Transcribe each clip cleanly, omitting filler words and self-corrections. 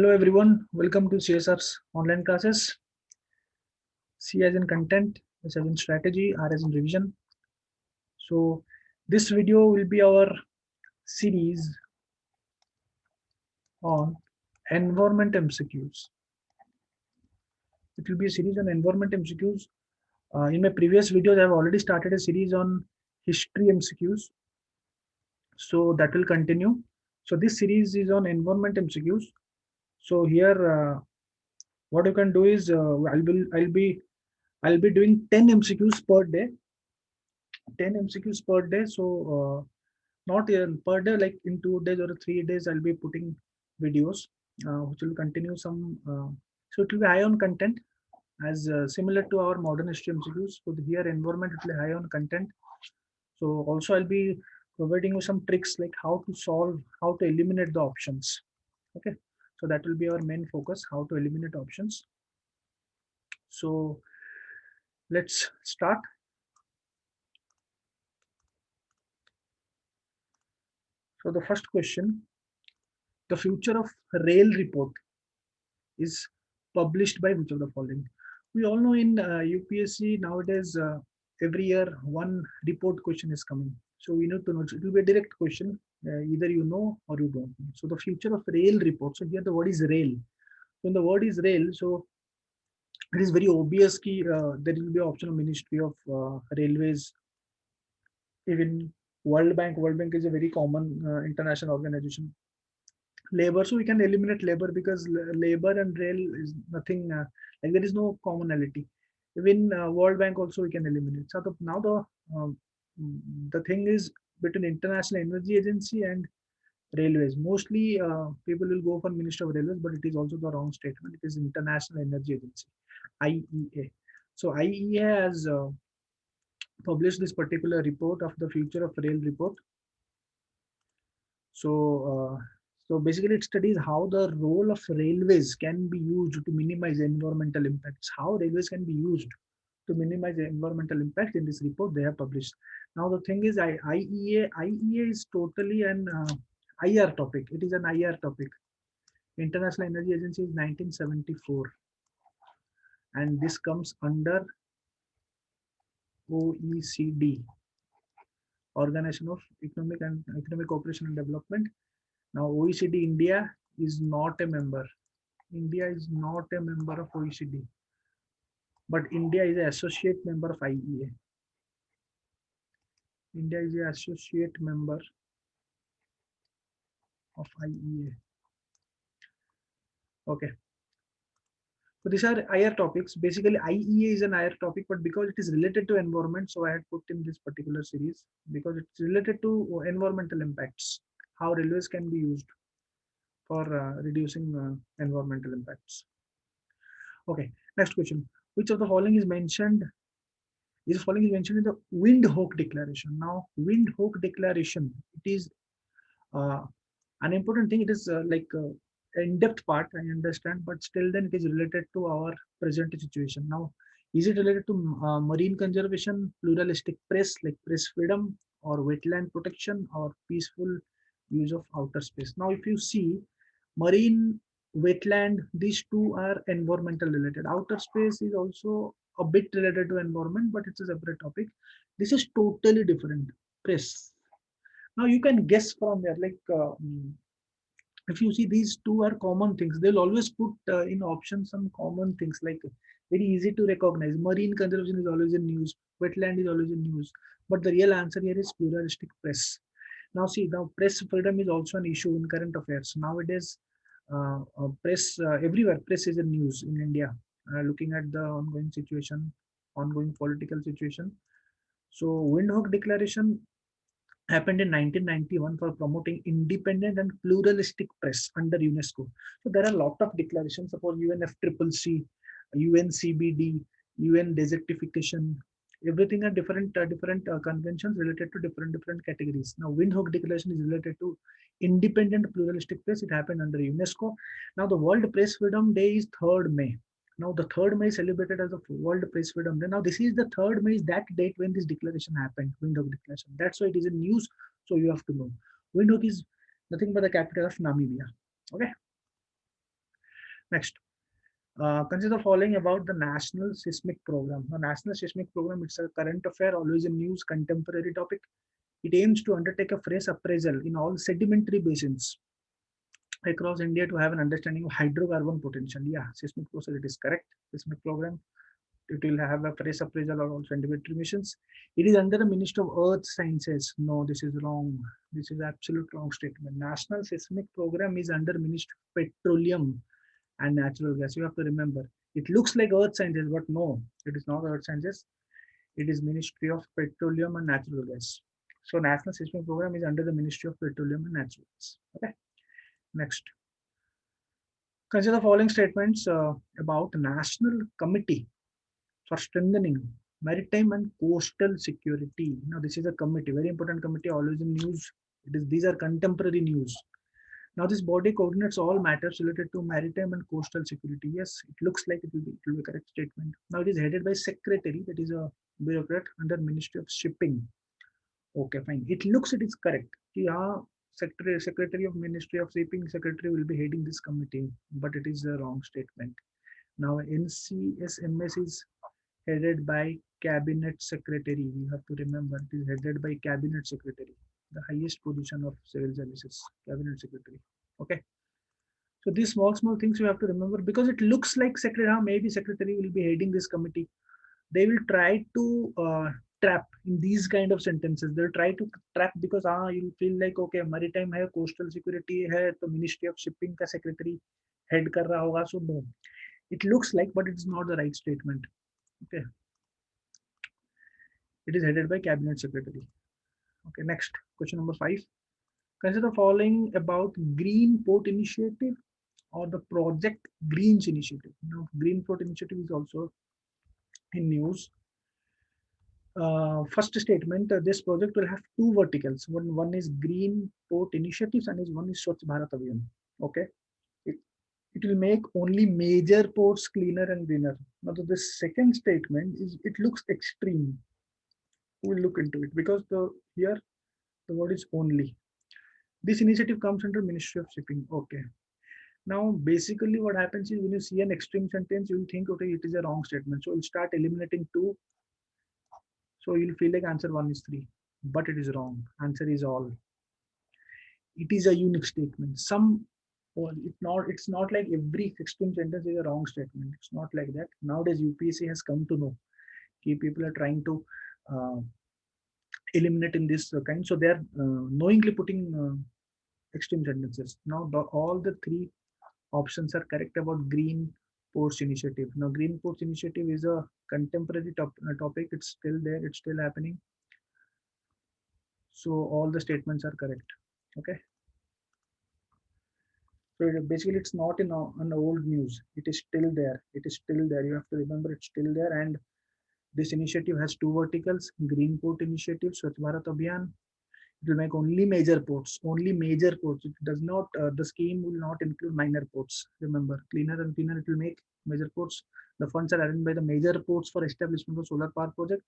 Hello everyone, welcome to CSR's online classes. C as in content, S as in strategy, R as in revision. So this video will be our series on environment MCQs. It will be a series on environment MCQs. In my previous videos, I have already started a series on history MCQs. So that will continue. So this series is on environment MCQs. So here, what you can do is I'll be doing 10 MCQs per day. 10 MCQs per day. So not per day, like in 2 days or 3 days, I'll be putting videos which will continue some. So it will be high on content as similar to our modern history MCQs. So here environment it will be high on content. So also I'll be providing you some tricks like how to solve, how to eliminate the options. Okay, so that will be our main focus, how to eliminate options. So let's start. So the first question, the future of rail report is published by which of the following? We all know in UPSC nowadays, every year one report question is coming. So we need to know, it will be a direct question, either you know or you don't know. So the future of rail report. So here the word is rail. When the word is rail, so it is very obvious that there will be option of Ministry of Railways, even World Bank is a very common international organization. Labor, so we can eliminate labor because labor and rail is nothing, like there is no commonality. Even World Bank also we can eliminate. So now um, the thing is between International Energy Agency and railways. Mostly people will go for Minister of Railways, but it is also the wrong statement. It is International Energy Agency, IEA. So IEA has published this particular report of the future of rail report. So, so basically, it studies how the role of railways can be used to minimize environmental impacts. How railways can be used to minimize the environmental impact in this report they have published. Now, the thing is, IEA is totally an IR topic. It is an IR topic. International Energy Agency is 1974, and this comes under OECD, Organization of Economic Cooperation and Development. Now, OECD India is not a member. India is not a member of OECD, but India is an associate member of IEA. India is an associate member of IEA. Okay. So these are IR topics. Basically, IEA is an IR topic, but because it is related to environment, so I had put in this particular series because it's related to environmental impacts, how railways can be used for reducing environmental impacts. Okay, next question. Which of the following is mentioned in the Windhoek Declaration? Now, Windhoek Declaration, it is uh, an important thing. It is like in-depth part, I understand, but still then it is related to our present situation. Now, is it related to marine conservation, pluralistic press, like press freedom, or wetland protection, or peaceful use of outer space? Now, if you see marine, wetland, these two are environmental related. Outer space is also a bit related to environment, but it's a separate topic. This is totally different. Press. Now you can guess from there, like if you see these two are common things, they'll always put in options some common things like very easy to recognize. Marine conservation is always in news, wetland is always in news, but the real answer here is pluralistic press. Now see, now press freedom is also an issue in current affairs nowadays. Press everywhere, press is in news in India, looking at the ongoing situation, ongoing political situation. So Windhoek Declaration happened in 1991 for promoting independent and pluralistic press under UNESCO. So there are a lot of declarations, suppose UNFCCC, UNCBD, UN desertification, everything are different conventions related to different categories. Now Windhoek Declaration is related to independent pluralistic press. It happened under UNESCO. Now the World Press Freedom Day is 3rd May. Now the 3rd May is celebrated as the World Press Freedom Day. Now this is the 3rd May is that date when this declaration happened, Windhoek Declaration. That's why it is in news. So you have to know. Windhoek is nothing but the capital of Namibia. Okay. Next, consider the following about the National Seismic Program. The National Seismic Program, it's a current affair, always in news, contemporary topic. It aims to undertake a fresh appraisal in all sedimentary basins across India to have an understanding of hydrocarbon potential. Yeah, seismic process, it is correct. Seismic program, it will have a fresh appraisal or also sedimentary missions. It is under the Ministry of Earth Sciences. No, this is wrong. This is absolute wrong statement. National Seismic Program is under Ministry of Petroleum and Natural Gas. You have to remember. It looks like Earth Sciences, but no, it is not Earth Sciences. It is Ministry of Petroleum and Natural Gas. So National Seismic Program is under the Ministry of Petroleum and Natural Gas. Okay. Next, consider the following statements about National Committee for Strengthening Maritime and Coastal Security. Now, this is a committee, very important committee, always in news. These are contemporary news. Now, this body coordinates all matters related to maritime and coastal security. Yes, it looks like it will be a correct statement. Now, it is headed by secretary, that is a bureaucrat under Ministry of Shipping. Okay, fine. It looks it is correct. Yeah, secretary of Ministry of Shipping secretary will be heading this committee, but it is a wrong statement. Now, NCSMS is headed by Cabinet Secretary. You have to remember it is headed by Cabinet Secretary, the highest position of civil services, Cabinet Secretary. Okay. So these small things you have to remember because it looks like secretary, maybe secretary will be heading this committee. They will try to trap in these kind of sentences. They'll try to trap because you feel like okay, maritime hai, coastal security hai, तो Ministry of Shipping का secretary head कर रहा होगा. So no, it looks like, but it's not the right statement. Okay, it is headed by Cabinet Secretary. Okay, next question number 5. Consider the following about Green Port Initiative or the Project Greens Initiative. Now, Green Port Initiative is also in news. First statement, this project will have two verticals. One is Green Port Initiatives and one is Swachh Bharat Abhiyan. Okay. It, it will make only major ports cleaner and greener. Now, the second statement is it looks extreme. We'll look into it because here the word is only. This initiative comes under Ministry of Shipping. Okay. Now, basically, what happens is when you see an extreme sentence, you will think, okay, it is a wrong statement. So, you'll start eliminating two. So, you'll feel like answer 1 is 3, but it is wrong. Answer is all. It is a unique statement. Well, it's not like every extreme sentence is a wrong statement. It's not like that. Nowadays, UPSC has come to know key people are trying to uh, eliminate in this kind. So, they are knowingly putting extreme sentences. Now, all the three options are correct about Green Ports Initiative. Now, Green Ports Initiative is a contemporary topic. It's still there. It's still happening. So all the statements are correct. Okay. So basically, it's not in an old news. It is still there. It is still there. You have to remember it's still there. And this initiative has two verticals: Green Port Initiative, Swachh Bharat Abhiyan. It will make only major ports. Only major ports. It does not. The scheme will not include minor ports. Remember, cleaner and cleaner. It will make major ports. The funds are arranged by the major ports for establishment of solar power project.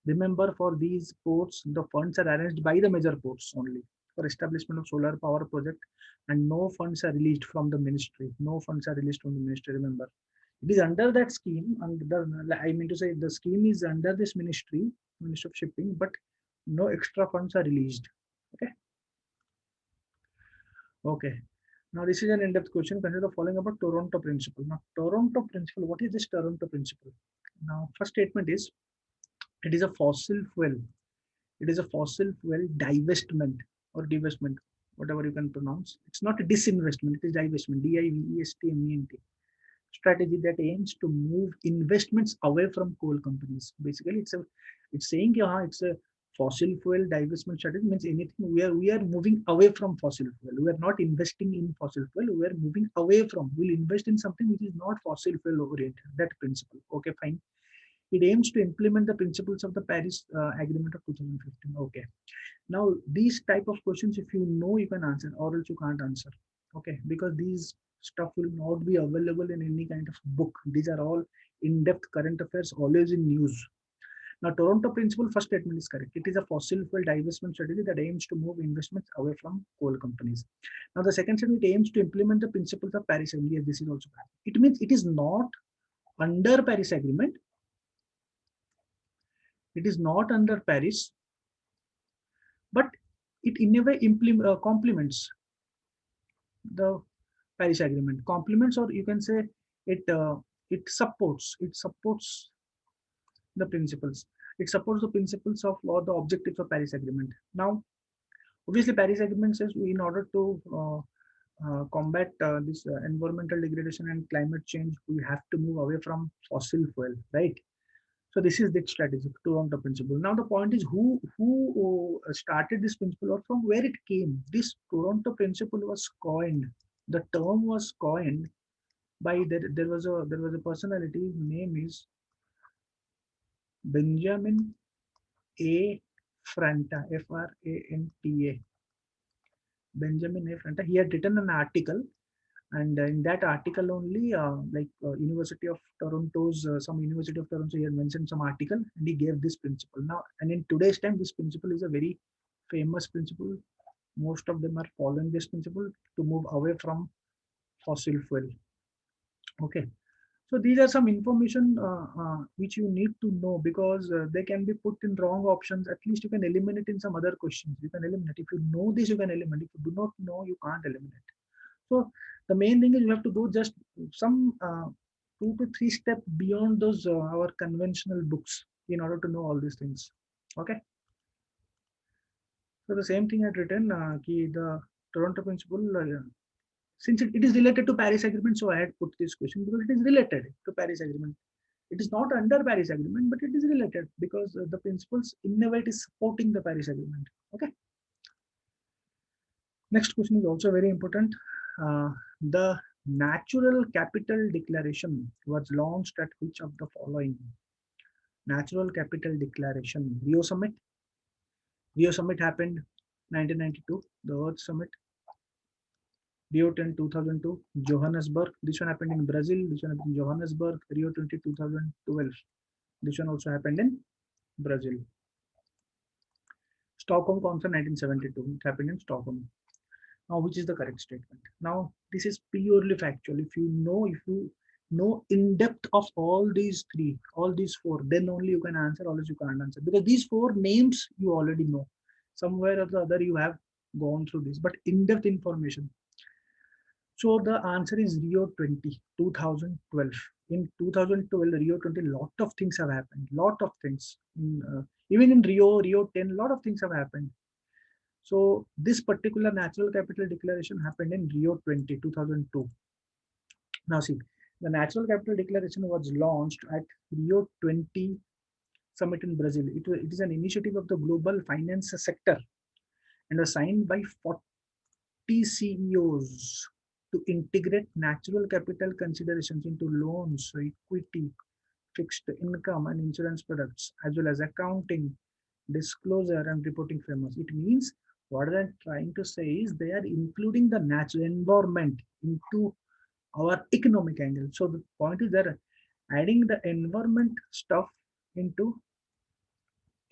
Remember, for these ports, the funds are arranged by the major ports only for establishment of solar power project, and no funds are released from the ministry. No funds are released from the ministry. Remember, it is under that scheme, and I mean to say the scheme is under this ministry, Ministry of Shipping, but no extra funds are released. Okay. Okay. Now this is an in-depth question. Consider the following about Toronto Principle. Now, Toronto Principle. What is this Toronto Principle? Now, first statement is it is a fossil fuel. It is a fossil fuel divestment or divestment, whatever you can pronounce. It's not a disinvestment, it is divestment, DIVESTMENT strategy that aims to move investments away from coal companies. Basically, it's saying it's a fossil fuel divestment strategy means anything we are moving away from fossil fuel. We are not investing in fossil fuel. We are moving away from. We'll invest in something which is not fossil fuel oriented. That principle. Okay, fine. It aims to implement the principles of the Paris Agreement of 2015. Okay. Now, these type of questions, if you know, you can answer, or else you can't answer. Okay, because these stuff will not be available in any kind of book. These are all in-depth current affairs, always in news. Now, Toronto Principle, first statement is correct. It is a fossil fuel divestment strategy that aims to move investments away from coal companies. Now the second statement, it aims to implement the principles of Paris Agreement. Yes, this is also bad. It means it is not under Paris Agreement. It is not under Paris, but it in a way complements the Paris Agreement. Complements, or you can say it it supports the principles. It supports the principles of or the objectives of Paris Agreement. Now, obviously, Paris Agreement says in order to combat this environmental degradation and climate change, we have to move away from fossil fuel, right? So this is the strategic Toronto principle. Now the point is who started this principle or from where it came. This Toronto principle was coined. The term was coined by there was a personality. Name is Benjamin A. Franta, Franta. Benjamin A. Franta. He had written an article, and in that article only, University of Toronto's some University of Toronto, he had mentioned some article, and he gave this principle. Now, and in today's time, this principle is a very famous principle. Most of them are following this principle to move away from fossil fuel. Okay. So these are some information which you need to know, because they can be put in wrong options. At least you can eliminate in some other questions. You can eliminate. If you know this, you can eliminate. If you do not know, you can't eliminate. So the main thing is you have to do just some 2 to 3 steps beyond those our conventional books in order to know all these things. Okay. So the same thing I had written the Toronto principle. Since it is related to Paris Agreement, so I had put this question because it is related to Paris Agreement. It is not under Paris Agreement, but it is related because the principles in a way it is supporting the Paris Agreement. Okay. Next question is also very important. The Natural Capital Declaration was launched at which of the following? Natural Capital Declaration. Rio Summit. Rio Summit happened 1992. The Earth Summit. Rio 10 2002. Johannesburg. This one happened in Brazil. This one happened in Johannesburg. Rio 20 2012. This one also happened in Brazil. Stockholm Conference 1972. It happened in Stockholm. Now, which is the correct statement? Now, this is purely factual. If you know in depth of all these three, all these four, then only you can answer, or else you can't answer. Because these four names you already know. Somewhere or the other you have gone through this, but in-depth information. So the answer is Rio 20, 2012. In 2012, Rio 20, lot of things have happened. Lot of things. Even in Rio 10, lot of things have happened. So this particular natural capital declaration happened in Rio 20, 2002. Now see, the natural capital declaration was launched at Rio 20 summit in Brazil. It is an initiative of the global finance sector and was signed by 40 CEOs to integrate natural capital considerations into loans, equity, fixed income, and insurance products, as well as accounting, disclosure, and reporting frameworks. It means what I'm trying to say is they are including the natural environment into our economic angle. So the point is they're adding the environment stuff into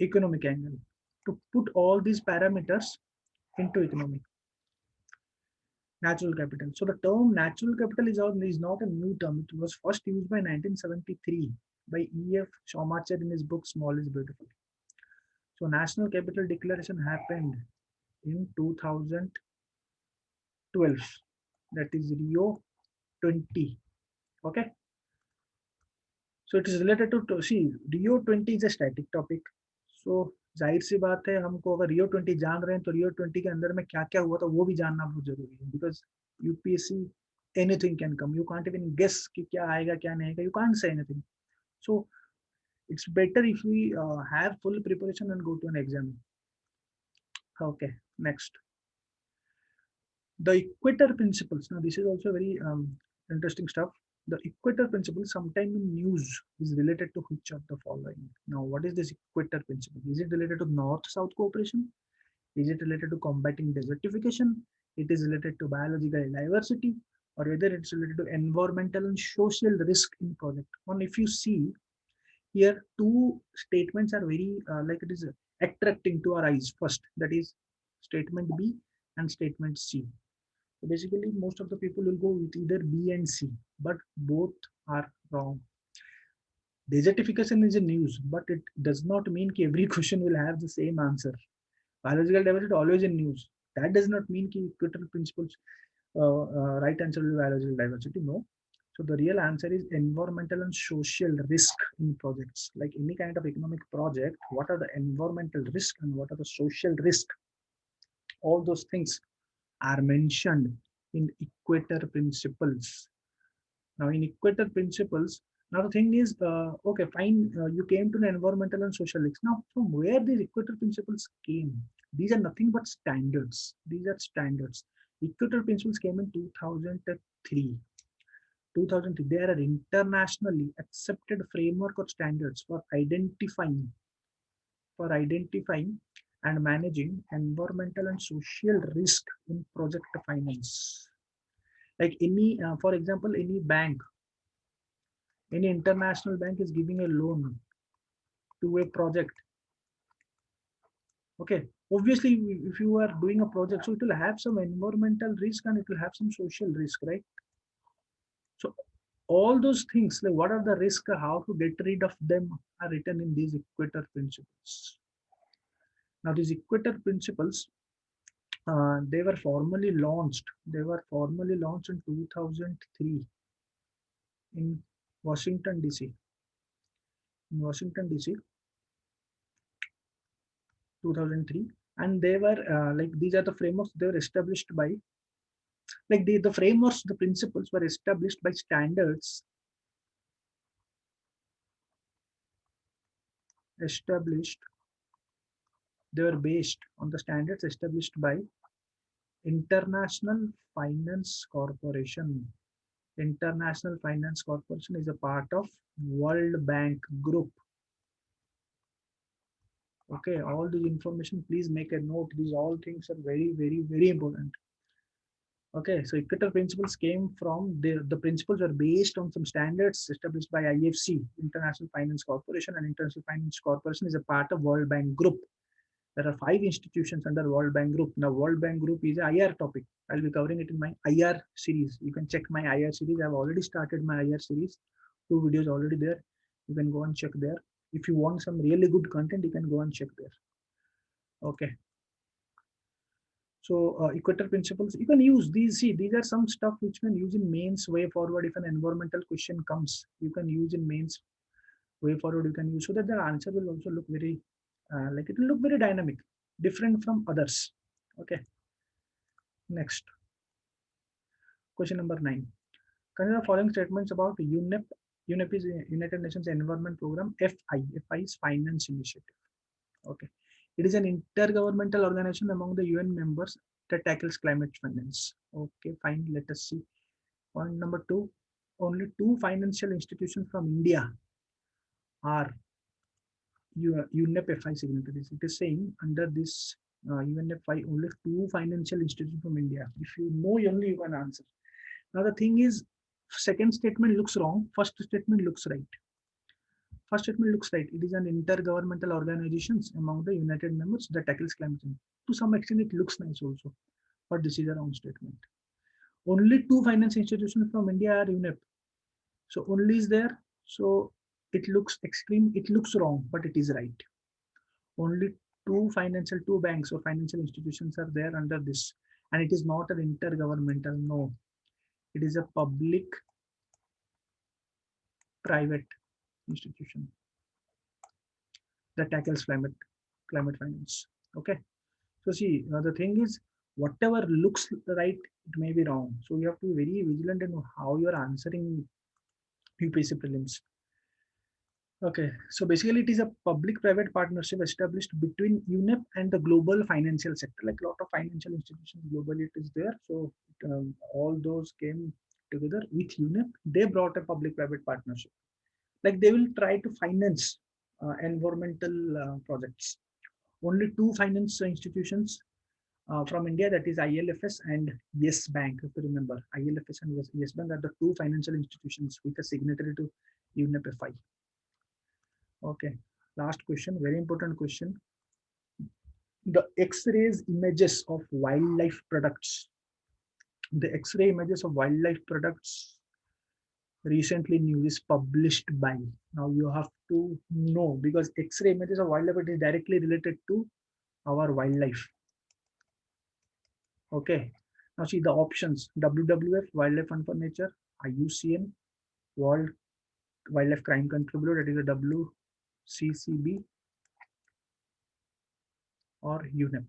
economic angle to put all these parameters into economic. Natural capital. So the term natural capital is not a new term. It was first used by 1973 by E.F. Schumacher in his book Small is Beautiful. So National Capital Declaration happened in 2012. That is Rio 20. Okay. So it is related to see Rio 20 is a static topic. So जाहिर सी बात है हमको अगर Rio 20 जान रहे हैं तो Rio 20 के अंदर में क्या क्या हुआ था वो भी जानना बहुत जरूरी है because UPSC anything can come. You can't even guess कि क्या आएगा क्या नहीं आएगा. You can't say anything. So it's better if we have full preparation and go to an exam. Okay, next. The equator principles. Now this is also very interesting stuff. The equator principle sometime in news is related to which of the following? Now what is this equator principle? Is it related to north-south cooperation? Is it related to combating desertification? It is related to biological diversity, or whether it's related to environmental and social risk in project. And if you see here, two statements are very like it is attracting to our eyes. First, that is statement B and statement C. So basically, most of the people will go with either B and C, but both are wrong. Desertification is a news, but it does not mean that every question will have the same answer. Biological diversity always in news. That does not mean that equitable principles right answer will be biological diversity. No. So the real answer is environmental and social risk in projects. Like any kind of economic project, what are the environmental risk and what are the social risk? All those things are mentioned in equator principles. Now in equator principles, now the thing is, okay, fine, you came to the environmental and social risks. Now from where these equator principles came? These are nothing but standards. These are standards. Equator principles came in 2003. 2003. They are an internationally accepted framework or standards for identifying and managing environmental and social risk in project finance. Like any, for example, any international bank is giving a loan to a project. Okay, obviously, if you are doing a project, so it will have some environmental risk and it will have some social risk, right? So all those things, like what are the risks, how to get rid of them, are written in these equator principles. Now, these equator principles, they were formally launched. They were formally launched in 2003 in Washington DC. In Washington DC, 2003, and they were like these are the frameworks they were established by. Like the frameworks, the principles were established by standards established. They were based on the standards established by International Finance Corporation. International Finance Corporation is a part of World Bank Group. Okay, all this information, please make a note. These all things are very, very, very important. Okay, so equator principles came from the principles are based on some standards established by IFC, International Finance Corporation, and International Finance Corporation is a part of World Bank Group. There are 5 institutions under World Bank Group. Now, World Bank Group is a IR topic. I'll be covering it in my IR series. You can check my IR series. I've already started my IR series. 2 videos already there. You can go and check there. If you want some really good content, you can go and check there. Okay. So equator principles, you can use these. See, these are some stuff which you can use in mains way forward. If an environmental question comes, you can use in mains way forward. You can use so that the answer will also look very like it will look very dynamic, different from others. Okay. Next, question number 9. Consider the following statements about UNEP. UNEP is United Nations Environment Program. FI. FI is Finance Initiative. Okay. It is an intergovernmental organization among the UN members that tackles climate finance. Okay, fine. Let us see. Point number 2. Only 2 financial institutions from India are UNEP FI signatories. It is saying under this UNEP FI, only 2 financial institutions from India. If you know, only you can answer. Now the thing is, second statement looks wrong. First statement looks right. First statement looks right. It is an intergovernmental organizations among the United members that tackles climate change. To some extent, it looks nice also, but this is a wrong statement. Only 2 finance institutions from India are UNEP. So only is there. So it looks extreme. It looks wrong, but it is right. Only 2 banks or financial institutions are there under this, and it is not an intergovernmental. No, it is a public-private institution that tackles climate finance. Okay. So see, the thing is, whatever looks right, it may be wrong. So you have to be very vigilant in how you are answering UPSC prelims. Okay, so basically it is a public-private partnership established between UNEP and the global financial sector. Like a lot of financial institutions globally, it is there. So all those came together with UNEP. They brought a public-private partnership. Like they will try to finance environmental projects. Only 2 finance institutions from India, that is ILFS and Yes Bank. If you remember, ILFS and Yes Bank are the 2 financial institutions with a signatory to UNEP FI. Okay, last question, very important question. The X-rays images of wildlife products The X-ray images of wildlife products recently news is published by. Now you have to know, because X-ray images of wildlife, it is directly related to our wildlife. Okay. Now see the options: WWF, Wildlife Fund for Nature; IUCN, World Wildlife Crime Control Bureau, that is a WCCB, or UNEP.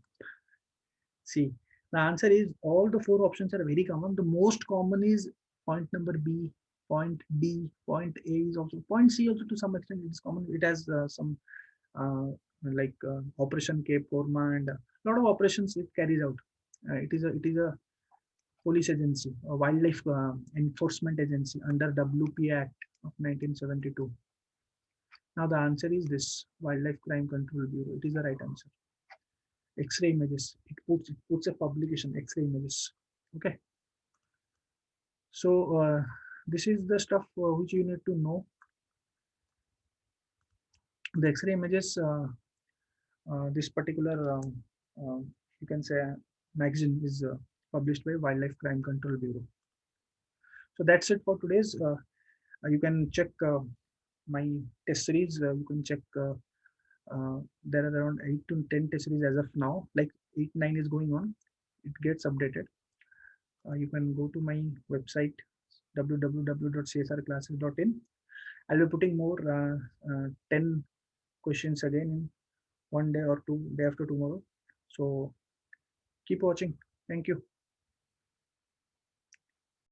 See, the answer is all the four options are very common. The most common is point number B, point D, point A is also, point C also to some extent it is common. It has some uh, Operation Cape Korma, and a lot of operations it carries out. It is a police agency, a wildlife enforcement agency under WPA Act of 1972. Now the answer is this: Wildlife Crime Control Bureau. It is the right answer. X-ray images. It puts a publication X-ray images. Okay. So this is the stuff which you need to know. The X-ray images. This particular you can say magazine is published by Wildlife Crime Control Bureau. So that's it for today's. You can check my test series. You can check. There are around 8 to 10 test series as of now. Like 8, 9 is going on. It gets updated. You can go to my website www.csrclasses.in. I'll be putting more 10 questions again in one day or two day after tomorrow. So keep watching. Thank you.